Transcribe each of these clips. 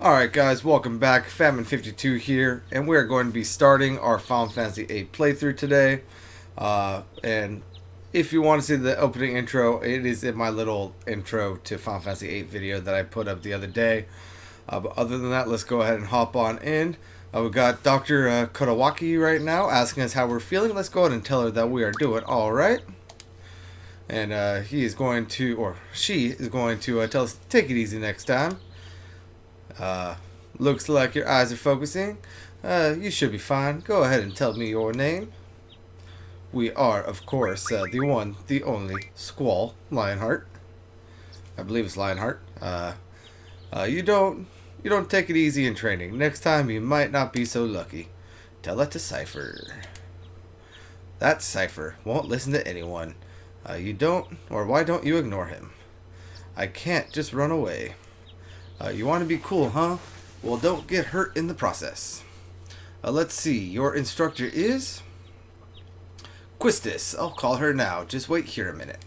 Alright guys, welcome back. Famine52 here, and we're going to be starting our Final Fantasy VIII playthrough today. And if you want to see the opening intro, it is in my little intro to Final Fantasy VIII video that I put up the other day. But other than that, let's go ahead and hop on in. We've got Dr. Kodawaki right now asking us how we're feeling. Let's go ahead and tell her that we are doing alright. And he is going to, or she is going to tell us to take it easy next time. Looks like your eyes are focusing. You should be fine. Go ahead and tell me your name. We are, of course, the one, the only Squall Lionheart. I believe it's Lionheart. You don't take it easy in training. Next time you might not be so lucky. Tell that to Cypher. That Cypher won't listen to anyone. You don't, or why don't you ignore him? I can't just run away. You want to be cool, huh? Well, don't get hurt in the process. Let's see. Your instructor is Quistis. I'll call her now. Just wait here a minute.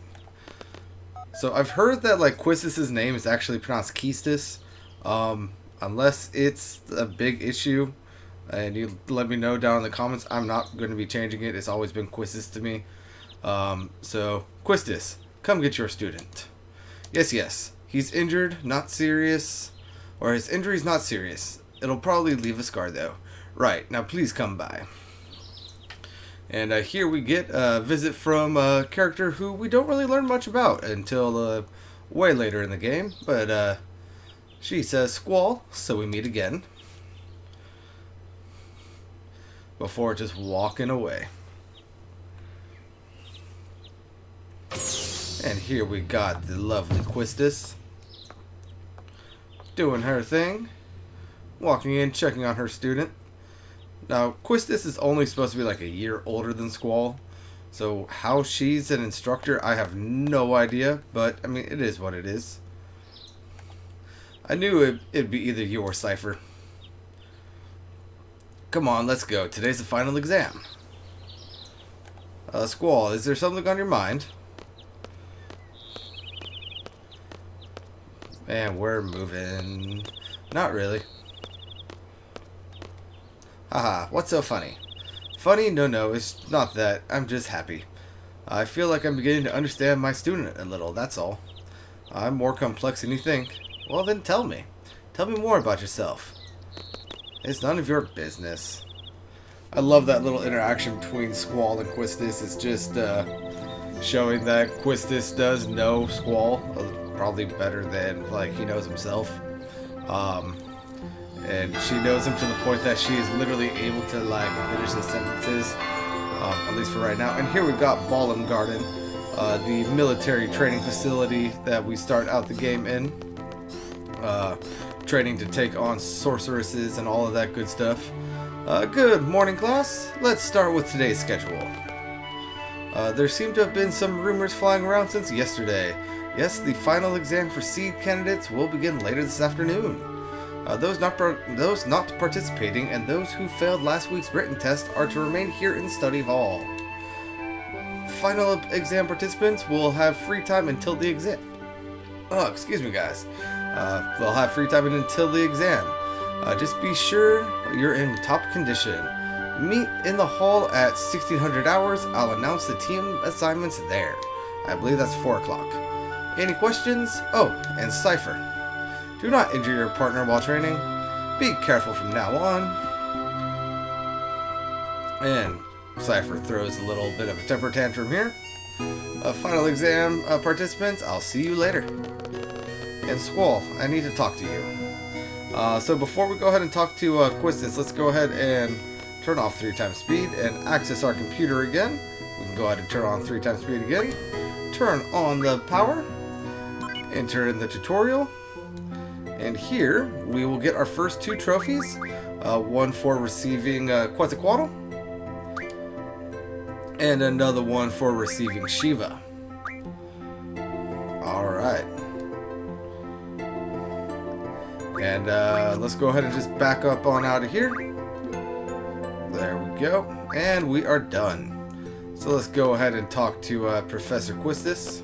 So I've heard that like Quistis' name is actually pronounced Keistis. Unless it's a big issue, and you let me know down in the comments. I'm not going to be changing it. It's always been Quistis to me. So Quistis, come get your student. Yes. He's injured, not serious. Or his injury's not serious. It'll probably leave a scar, though. Right, now please come by. And here we get a visit from a character who we don't really learn much about until way later in the game. But she says Squall, so we meet again. Before just walking away. And here we got the lovely Quistis. Doing her thing. Walking in, checking on her student. Now, Quistis is only supposed to be like a year older than Squall. So how she's an instructor, I have no idea. But, I mean, it is what it is. I knew it'd be either you or Cypher. Come on, let's go. Today's the final exam. Squall, is there something on your mind? And we're moving. Not really. Haha, what's so funny? Funny? No, it's not that. I'm just happy. I feel like I'm beginning to understand my student a little, that's all. I'm more complex than you think. Well then tell me. Tell me more about yourself. It's none of your business. I love that little interaction between Squall and Quistis. It's just showing that Quistis does know Squall probably better than like he knows himself, and she knows him to the point that she is literally able to like finish his sentences, at least for right now. And here we've got Ballum Garden, the military training facility that we start out the game in, training to take on sorceresses and all of that good stuff. Good morning, class. Let's start with today's schedule. There seem to have been some rumors flying around since yesterday. Yes, the final exam for seed candidates will begin later this afternoon. Those not participating and those who failed last week's written test are to remain here in study hall. Final exam participants will have free time until the exam. Oh, excuse me, guys. They'll have free time until the exam. Just be sure you're in top condition. Meet in the hall at 1600 hours. I'll announce the team assignments there. I believe that's 4 o'clock. Any questions? Oh, and Cypher. Do not injure your partner while training. Be careful from now on. And Cypher throws a little bit of a temper tantrum here. Final exam participants, I'll see you later. And Squall, I need to talk to you. So before we go ahead and talk to Quistis, let's go ahead and turn off 3 times speed and access our computer again. We can go ahead and turn on 3 times speed again. Turn on the power. Enter in the tutorial, and here we will get our first 2 trophies, one for receiving Quetzalcoatl and another one for receiving Shiva. Alright, and let's go ahead and just back up on out of here. There we go, and we are done. So let's go ahead and talk to Professor Quistis.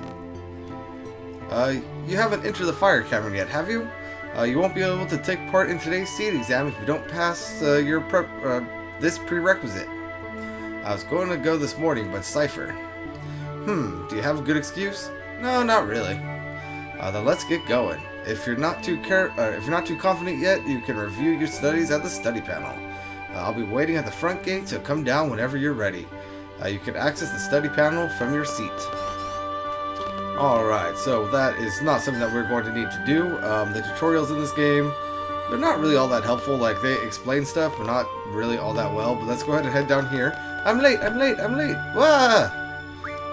You haven't entered the fire cavern yet, have you? You won't be able to take part in today's seed exam if you don't pass this prerequisite. I was going to go this morning, but Cypher. Do you have a good excuse? No, not really. Then let's get going. If you're not too confident yet, you can review your studies at the study panel. I'll be waiting at the front gate, so come down whenever you're ready. You can access the study panel from your seat. Alright, so that is not something that we're going to need to do. The tutorials in this game, they're not really all that helpful. Like, they explain stuff, but not really all that well. But let's go ahead and head down here. I'm late! Wah!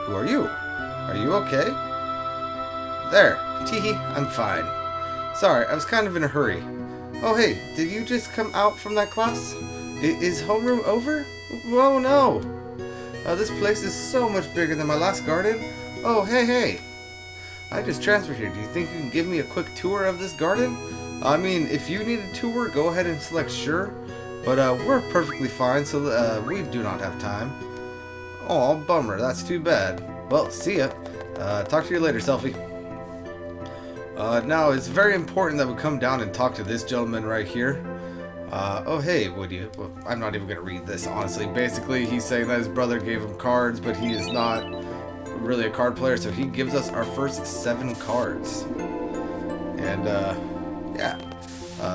Who are you? Are you okay? There. Teehee, I'm fine. Sorry, I was kind of in a hurry. Oh hey, did you just come out from that class? Is homeroom over? Oh no! This place is so much bigger than my last garden. Oh hey! I just transferred here. Do you think you can give me a quick tour of this garden? I mean, if you need a tour, go ahead and select sure. But we're perfectly fine, so we do not have time. Oh, bummer. That's too bad. Well, see ya. Talk to you later, Selfie. Now, it's very important that we come down and talk to this gentleman right here. Oh, hey, would you? Well, I'm not even going to read this, honestly. Basically, he's saying that his brother gave him cards, but he is not really a card player, so he gives us our first 7 cards. And, yeah.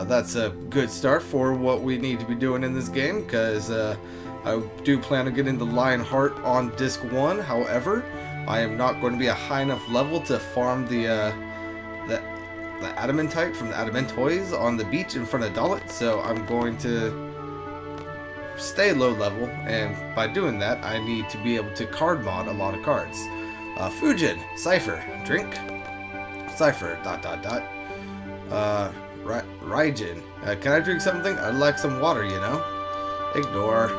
That's a good start for what we need to be doing in this game, because I do plan on getting the Lion Heart on Disc 1. However, I am not going to be a high enough level to farm the adamantite from the adamantoids on the beach in front of Dolet, so I'm going to stay low level, and by doing that, I need to be able to card mod a lot of cards. Fujin, Cypher, drink. Cypher, ... Raijin, can I drink something? I'd like some water, you know. Ignore, ...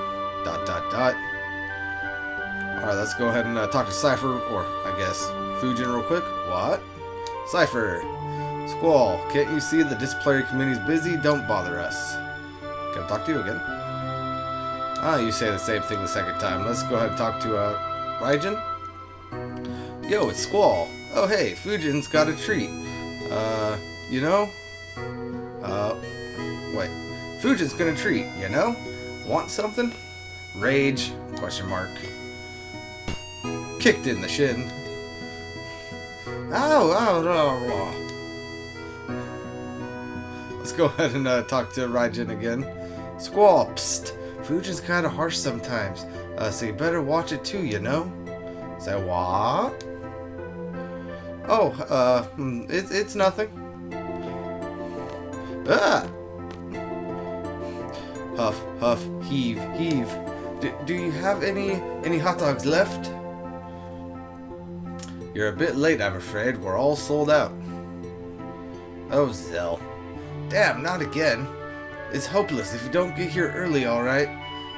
Alright, let's go ahead and talk to Cypher, or I guess Fujin real quick. What? Cypher. Squall, can't you see the disciplinary committee's busy? Don't bother us. Can I talk to you again? You say the same thing the second time. Let's go ahead and talk to Raijin. Yo, it's Squall. Oh hey, Fujin's got a treat. You know? Wait. Fujin's gonna treat, you know? Want something? Rage? Question mark. Kicked in the shin. Ow. Let's go ahead and talk to Raijin again. Squall, psst. Fujin's kind of harsh sometimes, so you better watch it too, you know? Say what? Oh, it's nothing. Huff, huff, heave. Do you have any hot dogs left? You're a bit late, I'm afraid. We're all sold out. Oh, Zell. Damn, not again. It's hopeless if you don't get here early, alright?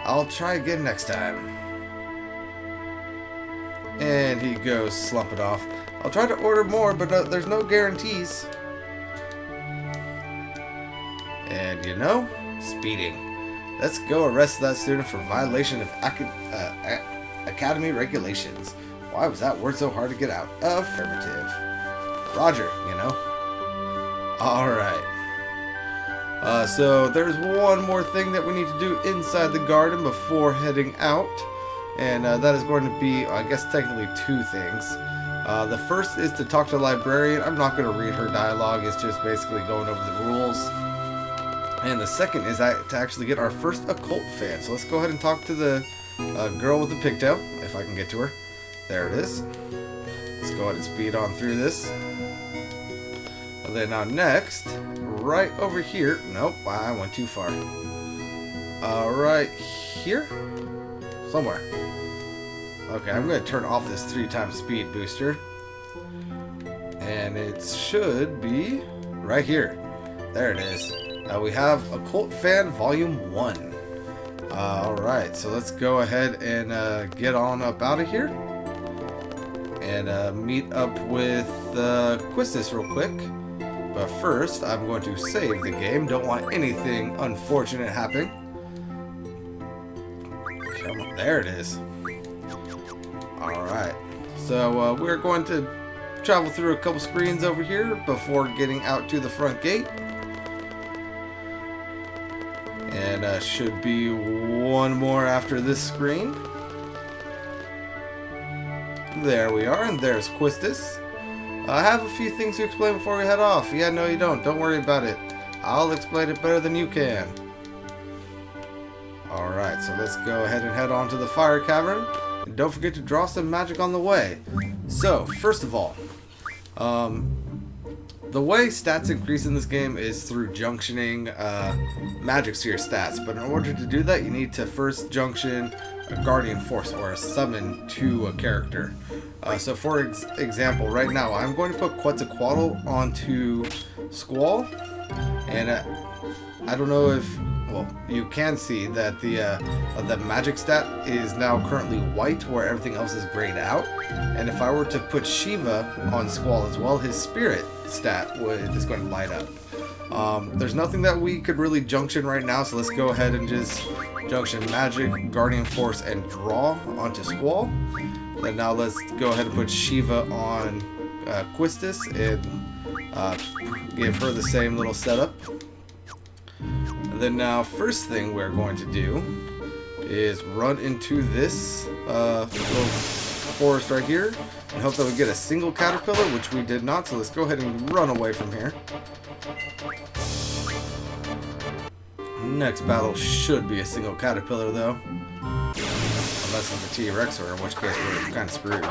I'll try again next time. And he goes slumping off. I'll try to order more, but there's no guarantees. And you know, speeding. Let's go arrest that student for violation of academy regulations. Why was that word so hard to get out? Affirmative. Roger, you know. Alright. So there's one more thing that we need to do inside the garden before heading out. And that is going to be, I guess, technically 2 things. The first is to talk to the librarian. I'm not going to read her dialogue. It's just basically going over the rules. And the second is to actually get our first occult fan. So let's go ahead and talk to the girl with the pigtail, if I can get to her. There it is. Let's go ahead and speed on through this. And then now next, right over here. Nope, I went too far. Right here? Somewhere. Okay, I'm going to turn off this 3x speed booster. And it should be right here. There it is. We have Occult Fan Volume 1. Alright, so let's go ahead and get on up out of here. And meet up with Quistis real quick. But first, I'm going to save the game. Don't want anything unfortunate happening. Come on, there it is. Alright, so we're going to travel through a couple screens over here before getting out to the front gate. And should be one more after this screen. There we are, and there's Quistis. I have a few things to explain before we head off. Yeah, no you don't. Don't worry about it. I'll explain it better than you can. Alright, so let's go ahead and head on to the fire cavern. And don't forget to draw some magic on the way. So, first of all, the way stats increase in this game is through junctioning magic to your stats. But in order to do that, you need to first junction a guardian force or a summon to a character. So for example, right now I'm going to put Quetzalcoatl onto Squall, and I don't know if, well, you can see that the magic stat is now currently white, where everything else is grayed out. And if I were to put Shiva on Squall as well, his spirit stat is going to light up. There's nothing that we could really junction right now, so let's go ahead and just junction magic, guardian force, and draw onto Squall. And now let's go ahead and put Shiva on Quistis and give her the same little setup. And then now, first thing we're going to do is run into this little forest right here and hope that we get a single caterpillar, which we did not, so let's go ahead and run away from here. Next battle should be a single caterpillar though. Unless it's a T-Rex, or in which case we're kind of screwed.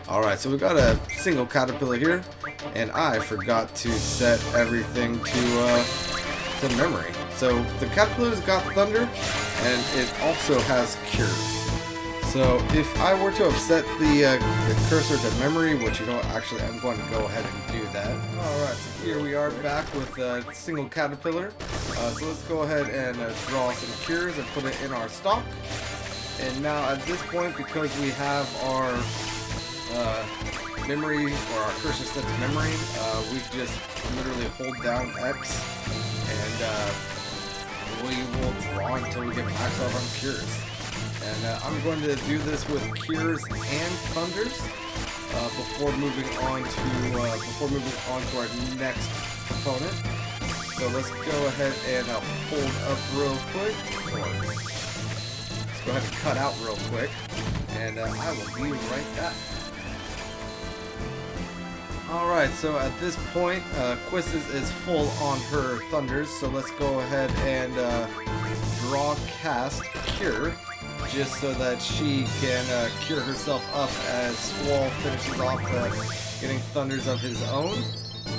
Alright, so we got a single caterpillar here, and I forgot to set everything to memory. So the caterpillar's got thunder, and it also has cures. So if I were to have set the cursor to memory, which you know, actually I'm going to go ahead and do that. Alright, so here we are back with a single caterpillar. So let's go ahead and draw some cures and put it in our stock. And now at this point, because we have our memory, or our cursor set to memory, we just literally hold down X, and we will draw until we get maxed out on cures. And I'm going to do this with cures and thunders before moving on to our next opponent. So let's go ahead and hold up real quick. Let's go ahead and cut out real quick, and I will be right back. Alright, so at this point, Quistis is full on her thunders, so let's go ahead and draw cast Cure, just so that she can cure herself up as Squall finishes off getting thunders of his own.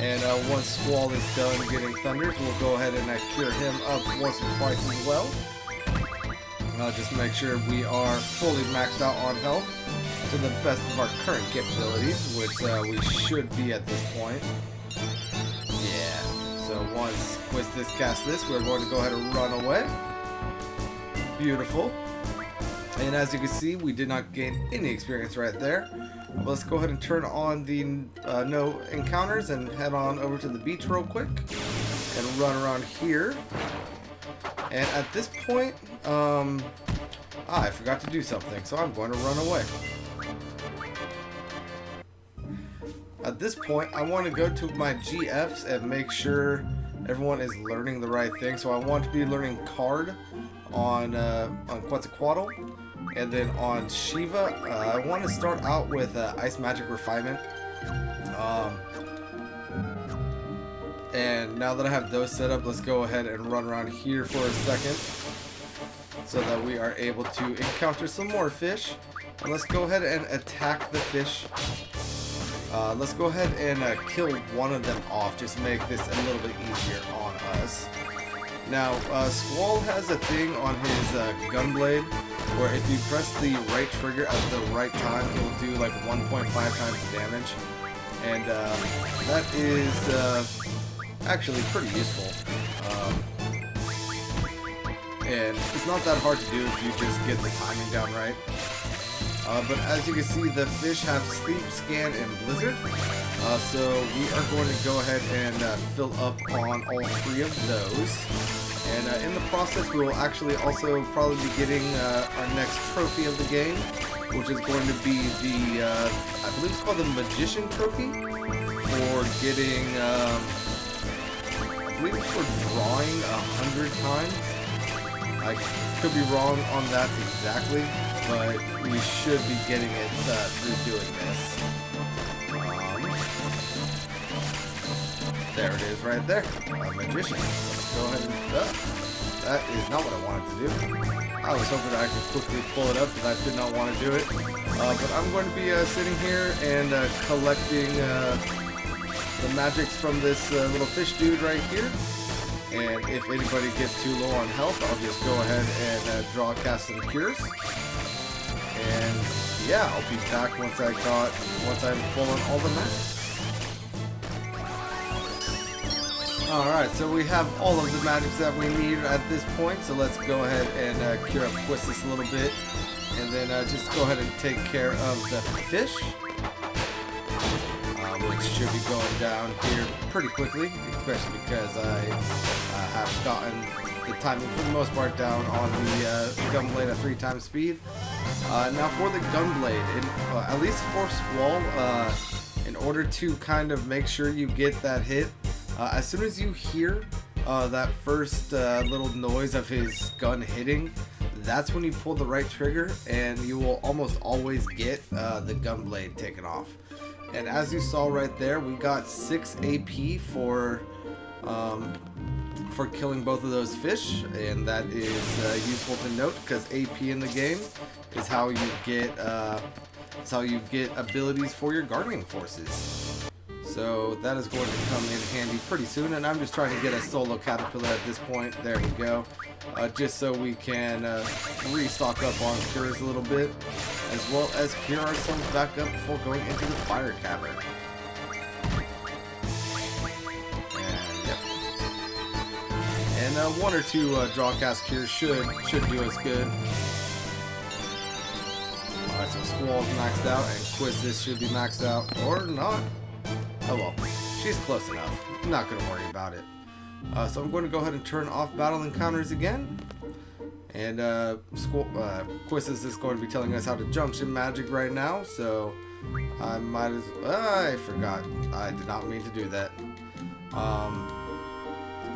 And once Squall is done getting thunders, we'll go ahead and cure him up once or twice as well. Just make sure we are fully maxed out on health to the best of our current capabilities, which we should be at this point. Yeah, so once Quistis casts this, we're going to go ahead and run away. Beautiful. And as you can see, we did not gain any experience right there. But let's go ahead and turn on the no encounters and head on over to the beach real quick and run around here. And at this point, I forgot to do something, so I'm going to run away. At this point, I want to go to my GFs and make sure everyone is learning the right thing. So I want to be learning Card on Quetzalcoatl, and then on Shiva, I want to start out with Ice Magic Refinement. And now that I have those set up, let's go ahead and run around here for a second so that we are able to encounter some more fish. And let's go ahead and attack the fish. Let's go ahead and kill one of them off, just to make this a little bit easier on us. Now, Squall has a thing on his gunblade where if you press the right trigger at the right time, it will do like 1.5 times damage. And that is actually pretty useful. And it's not that hard to do if you just get the timing down right. But as you can see, the fish have Sleep, Scan, and Blizzard. So we are going to go ahead and fill up on all three of those. And in the process, we will actually also probably be getting our next trophy of the game, which is going to be the, I believe it's called the Magician Trophy, for getting, I believe it's for drawing 100 times. I could be wrong on that exactly, but we should be getting it through doing this. There it is right there. A magician. Let's go ahead and... that is not what I wanted to do. I was hoping I could quickly pull it up, but I did not want to do it. But I'm going to be sitting here and collecting the magics from this little fish dude right here. And if anybody gets too low on health, I'll just go ahead and draw cast some cures. And yeah, I'll be back once I'm full on all the magic. Alright, so we have all of the magics that we need at this point, so let's go ahead and cure up Quistis a little bit, and then just go ahead and take care of the fish, which should be going down here pretty quickly, especially because I have gotten the timing for the most part down on the Gunblade at 3 times speed. Now for the Gunblade, at least for Squall, in order to kind of make sure you get that hit, as soon as you hear that first little noise of his gun hitting, that's when you pull the right trigger, and you will almost always get the Gunblade taken off. And as you saw right there, we got 6 AP for killing both of those fish, and that is useful to note because AP in the game is how you get abilities for your guardian forces. So that is going to come in handy pretty soon, and I'm just trying to get a solo caterpillar at this point. There we go. Just so we can restock up on cures a little bit, as well as cure ourselves back up before going into the fire cavern. And yep. And 1 or 2 draw cast cures should do us good. Alright, so Squall's maxed out, and Quistis should be maxed out, or not. Oh well, she's close enough. I'm not going to worry about it. So I'm going to go ahead and turn off battle encounters again. And Quistis is going to be telling us how to junction magic right now. So I might as I forgot. I did not mean to do that.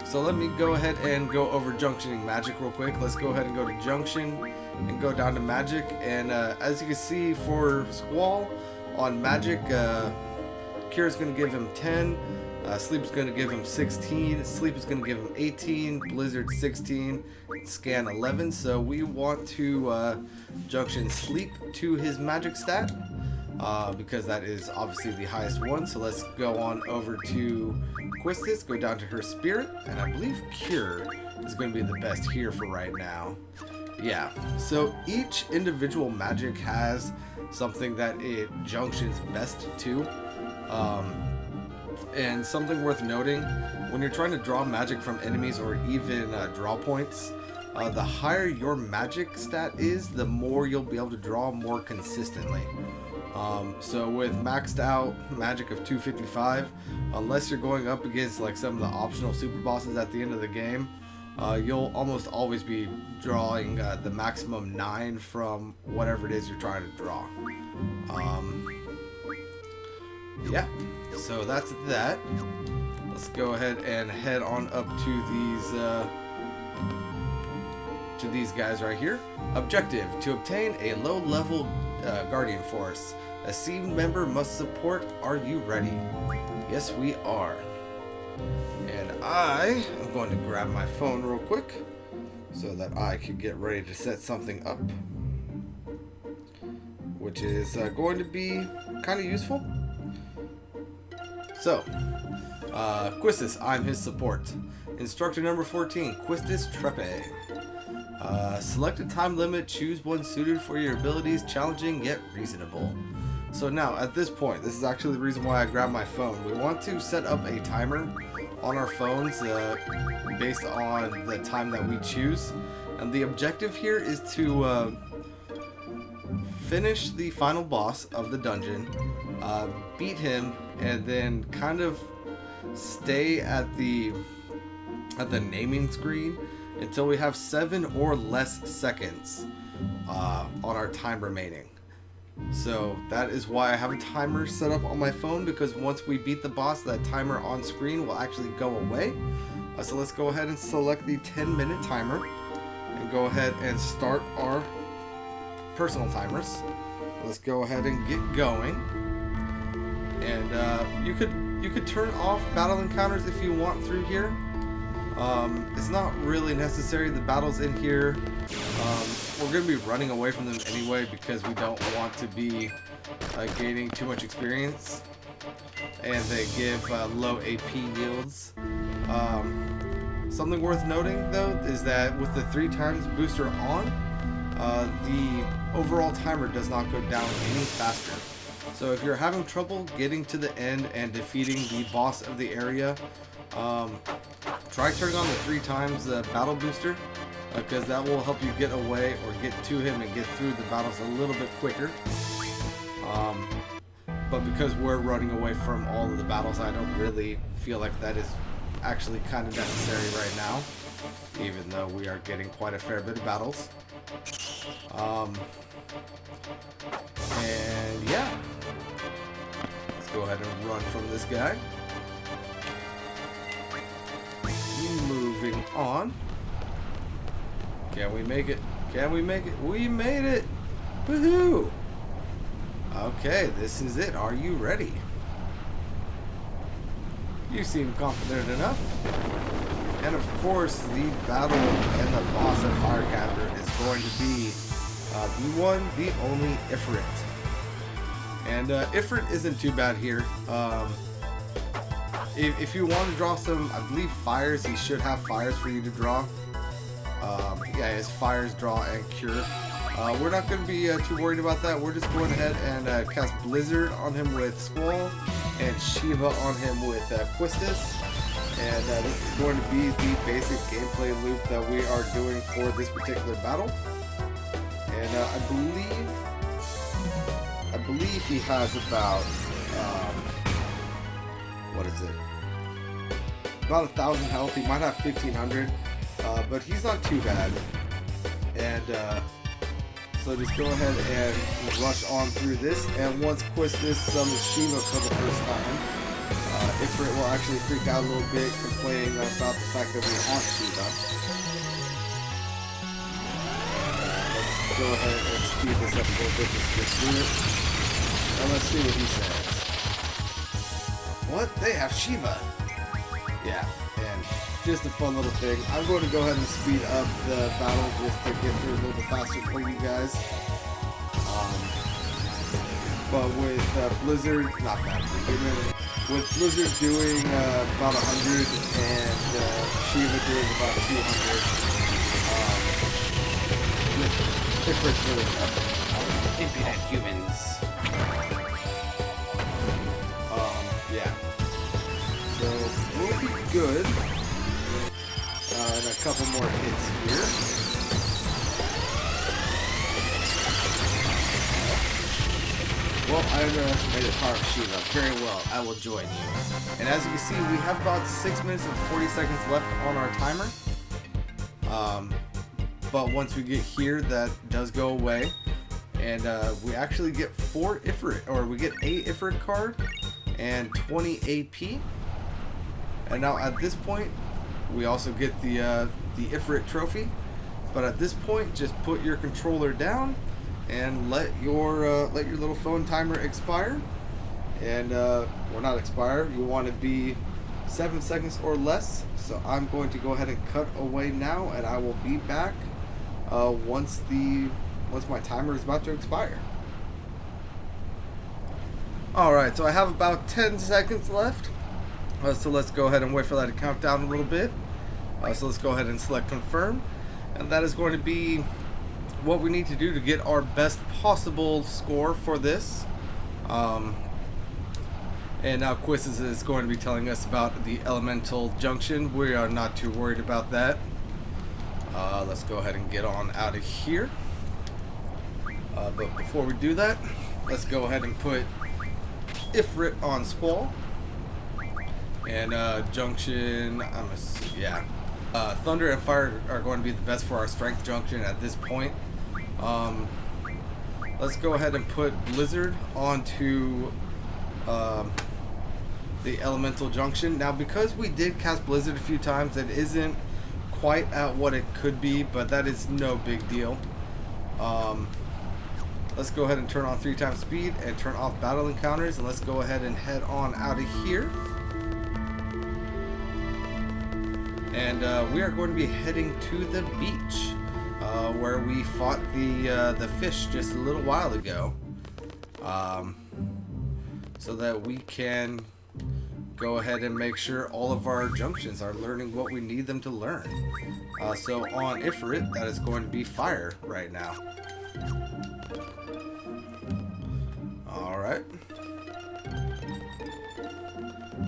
So let me go ahead and go over junctioning magic real quick. Let's go ahead and go to junction and go down to magic. And as you can see for Squall on magic, Cure is going to give him 10, Sleep is going to give him 16, Sleep is going to give him 18, Blizzard 16, Scan 11. So we want to junction Sleep to his magic stat, because that is obviously the highest one. So let's go on over to Quistis, go down to her Spirit, and I believe Cure is going to be the best here for right now. Yeah, so each individual magic has something that it junctions best to. And something worth noting, when you're trying to draw magic from enemies or even draw points, the higher your magic stat is, the more you'll be able to draw more consistently. So with maxed out magic of 255, unless you're going up against like some of the optional super bosses at the end of the game, you'll almost always be drawing the maximum 9 from whatever it is you're trying to draw. Yeah, so that's that. Let's go ahead and head on up to these guys right here. Objective: to obtain a low-level Guardian Force, a team member must support. Are you ready? Yes, we are. And I am going to grab my phone real quick so that I can get ready to set something up, which is going to be kind of useful. So, Quistis, I'm his support. Instructor number 14, Quistis Trepe. Select a time limit, choose one suited for your abilities, challenging yet reasonable. So now, at this point, this is actually the reason why I grabbed my phone. We want to set up a timer on our phones based on the time that we choose. And the objective here is to finish the final boss of the dungeon, beat him, and then kind of stay at the naming screen until we have 7 or less seconds on our time remaining. So that is why I have a timer set up on my phone, because once we beat the boss, that timer on screen will actually go away. So let's go ahead and select the 10-minute timer, and go ahead and start our personal timers. Let's go ahead and get going. And you could turn off battle encounters if you want through here. It's not really necessary. The battles in here, we're going to be running away from them anyway because we don't want to be gaining too much experience, and they give low AP yields. Something worth noting though is that with the 3 times booster on, the overall timer does not go down any faster. So if you're having trouble getting to the end and defeating the boss of the area, try turning on the 3 times battle booster, because that will help you get away or get to him and get through the battles a little bit quicker. But because we're running away from all of the battles, I don't really feel like that is actually kind of necessary right now, even though we are getting quite a fair bit of battles. And yeah, let's go ahead and run from this guy. Moving on. Can we make it? Can we make it? We made it! Woohoo! Okay, this is it. Are you ready? You seem confident enough. And of course, the battle and the boss of Fire Cavern is going to be the one, the only Ifrit. And Ifrit isn't too bad here. If you want to draw some, I believe, fires, he should have fires for you to draw. Yeah, his fires, draw, and cure. We're not going to be too worried about that. We're just going ahead and cast Blizzard on him with Squall and Shiva on him with Quistis. And this is going to be the basic gameplay loop that we are doing for this particular battle. And I believe he has about, what is it? About 1,000 health. He might have 1,500, but he's not too bad. And so just go ahead and rush on through this. And once Quistis summons Shiva for the first time, Ifrit will actually freak out a little bit, complaining about the fact that we have Shiva. Let's go ahead and speed this up a little bit just to get through it. And let's see what he says. What? They have Shiva? Yeah, and just a fun little thing. I'm going to go ahead and speed up the battle just to get through a little bit faster for you guys. But with Blizzard, not bad for you. With Blizzard doing about 100 and Shiva doing about 200, Ifrit's really tough. Impudent humans. Yeah. So we'll be good. And a couple more hits here. Well, I underestimated the power of Shiva. Very well, I will join you. And as you can see, we have about 6 minutes and 40 seconds left on our timer. But once we get here, that does go away. And we actually get 4 Ifrit, or we get a Ifrit card and 20 AP. And now at this point, we also get the Ifrit trophy. But at this point, just put your controller down and let your little phone timer expire. And well, not expire. You want to be 7 seconds or less. So I'm going to go ahead and cut away now, and I will be back once my timer is about to expire. Alright, so I have about 10 seconds left. So let's go ahead and wait for that to count down a little bit. So let's go ahead and select confirm. And that is going to be what we need to do to get our best possible score for this. And now Quistis is going to be telling us about the elemental junction. We are not too worried about that. Let's go ahead and get on out of here. But before we do that, let's go ahead and put Ifrit on Squall. And junction, Thunder and Fire are going to be the best for our strength junction at this point. Let's go ahead and put Blizzard onto the elemental junction. Now, because we did cast Blizzard a few times, it isn't quite at what it could be, but that is no big deal. Let's go ahead and turn on 3x speed and turn off battle encounters, and let's go ahead and head on out of here. And we are going to be heading to the beach, where we fought the fish just a little while ago, so that we can go ahead and make sure all of our junctions are learning what we need them to learn. So on Ifrit, that is going to be fire right now. Alright.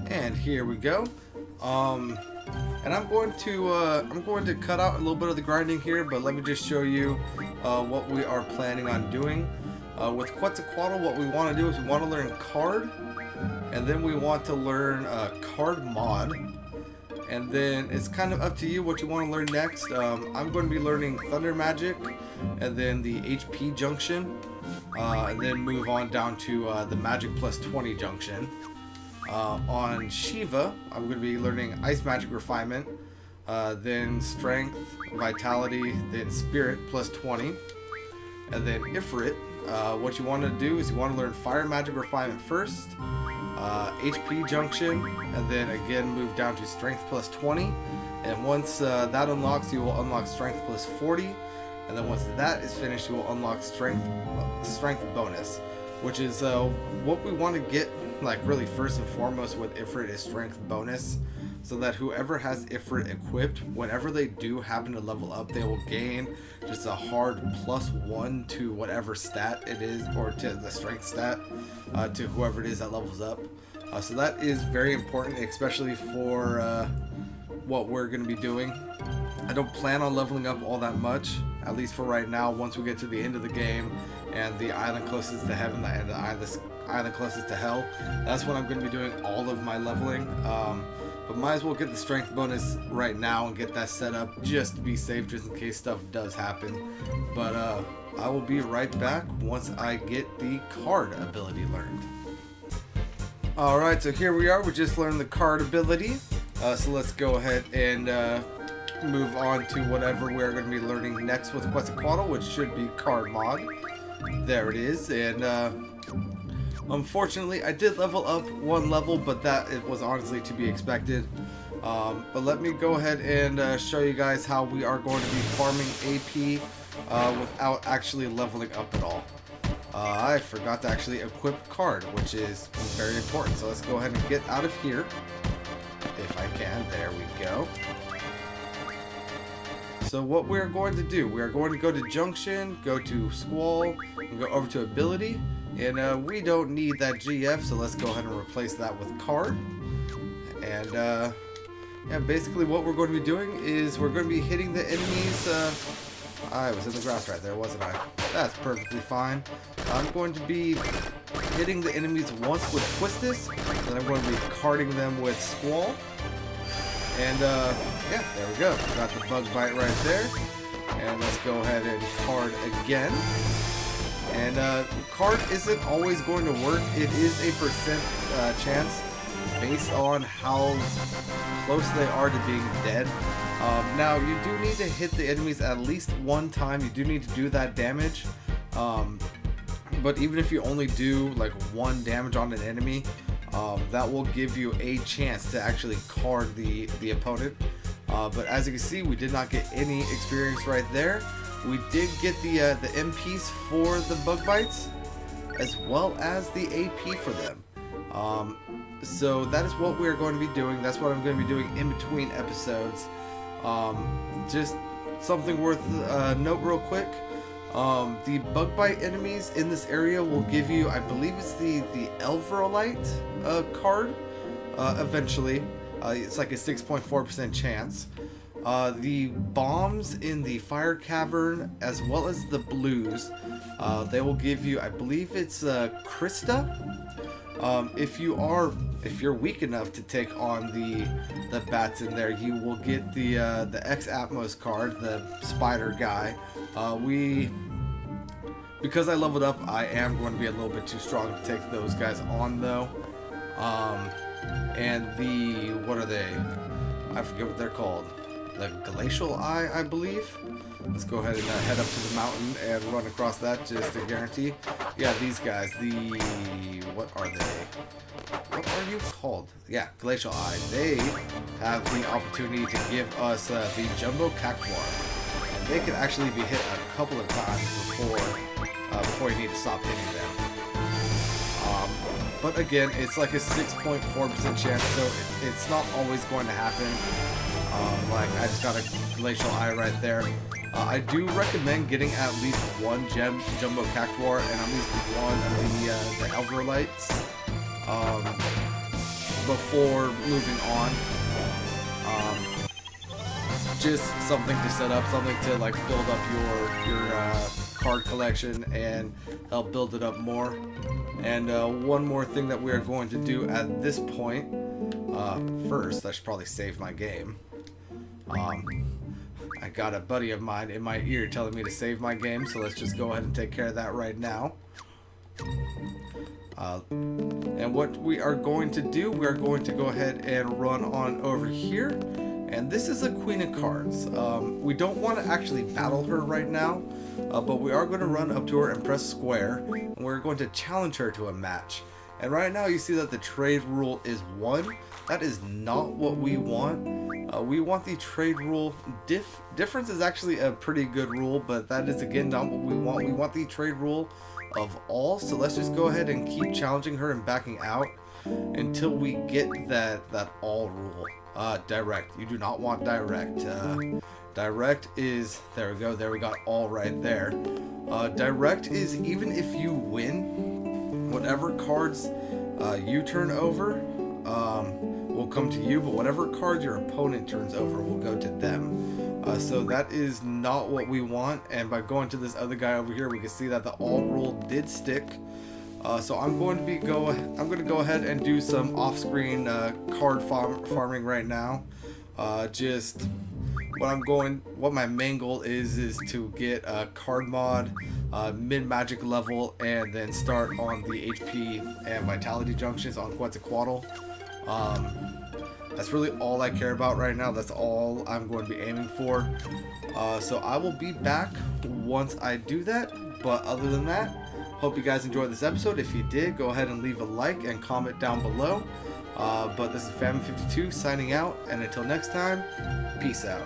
And here we go. And I'm going to cut out a little bit of the grinding here, but let me just show you what we are planning on doing. With Quetzalcoatl, what we want to do is we want to learn card, and then we want to learn card mod, and then it's kind of up to you what you want to learn next. I'm going to be learning thunder magic, and then the HP junction, and then move on down to the magic plus 20 junction. On Shiva, I'm going to be learning ice magic refinement, then strength, vitality, then spirit plus 20, and then Ifrit. What you want to do is you want to learn fire magic refinement first, HP junction, and then again move down to strength plus 20. And once that unlocks, you will unlock strength plus 40. And then once that is finished, you will unlock strength bonus, which is what we want to get, like, really first and foremost with Ifrit is strength bonus, so that whoever has Ifrit equipped, whenever they do happen to level up, they will gain just a hard +1 to whatever stat it is, or to the strength stat, to whoever it is that levels up. So that is very important, especially for what we're going to be doing. I don't plan on leveling up all that much, at least for right now. Once we get to the end of the game and the island closest to heaven and the island closest to hell, that's when I'm going to be doing all of my leveling. But might as well get the strength bonus right now and get that set up just to be safe, just in case stuff does happen. But I will be right back once I get the card ability learned. Alright, so here we are. We just learned the card ability. So let's go ahead and move on to whatever we're going to be learning next with Quetzalcoatl, which should be card mod. There it is. And unfortunately, I did level up one level, but that it was honestly to be expected. But let me go ahead and show you guys how we are going to be farming AP without actually leveling up at all. I forgot to actually equip card, which is very important. So let's go ahead and get out of here. If I can. There we go. So what we're going to do, we are going to go to Junction, go to Squall, and go over to Ability. And we don't need that GF, so let's go ahead and replace that with Card. And yeah, basically what we're going to be doing is we're going to be hitting the enemies. I was in the grass right there, wasn't I? That's perfectly fine. I'm going to be hitting the enemies once with Twistus, then I'm going to be carding them with Squall. And yeah, there we go. Got the bug bite right there. And let's go ahead and card again. And card isn't always going to work. It is a percent chance based on how close they are to being dead. Now, you do need to hit the enemies at least one time. You do need to do that damage. But even if you only do like one damage on an enemy, that will give you a chance to actually card the opponent. But as you can see, we did not get any experience right there. We did get the MPs for the bug bites, as well as the AP for them. So that is what we're going to be doing. That's what I'm going to be doing in between episodes. Just something worth note real quick. The bug bite enemies in this area will give you, I believe it's the Elverolite card eventually. It's like a 6.4% chance. The bombs in the fire cavern, as well as the blues, they will give you, I believe it's Krista. If you're weak enough to take on the bats in there, you will get the X Atmos card, the spider guy. Because I leveled up, I am going to be a little bit too strong to take those guys on though. And what are they? I forget what they're called. the Glacial Eye, I believe. Let's go ahead and head up to the mountain and run across that just to guarantee. Yeah, these guys, what are they? What are you called? Yeah, Glacial Eye. They have the opportunity to give us the Jumbo Cactuar. And they can actually be hit a couple of times before you need to stop hitting them. But again, it's like a 6.4% chance, so it's not always going to happen. Like, I just got a Glacial Eye right there. I do recommend getting at least one Jumbo Cactuar and at least one of the Elverlights before moving on. Just something to set up, something to like build up your card collection and help build it up more. And one more thing that we are going to do at this point, first, I should probably save my game. I got a buddy of mine in my ear telling me to save my game, so let's just go ahead and take care of that right now. And what we are going to do, we are going to go ahead and run on over here. And this is a Queen of Cards. We don't want to actually battle her right now, but we are going to run up to her and press square, and we're going to challenge her to a match. And right now you see that the trade rule is 1. That is not what we want. We want the trade rule difference is actually a pretty good rule, but that is again not what we want. We want the trade rule of all. So let's just go ahead and keep challenging her and backing out until we get that all rule. Direct. You do not want direct. Direct is, there we go. There we got all right there. Direct is even if you win, whatever cards you turn over will come to you, but whatever cards your opponent turns over will go to them. So that is not what we want, and by going to this other guy over here, we can see that the all rule did stick. So I'm going to go ahead and do some off-screen card farming right now. Just what my main goal is to get a card mod, mid magic level, and then start on the HP and vitality junctions on Quetzalcoatl. That's really all I care about right now. That's all I'm going to be aiming for. So I will be back once I do that. But other than that, hope you guys enjoyed this episode. If you did, go ahead and leave a like and comment down below. But this is Famine52 signing out, and until next time, peace out.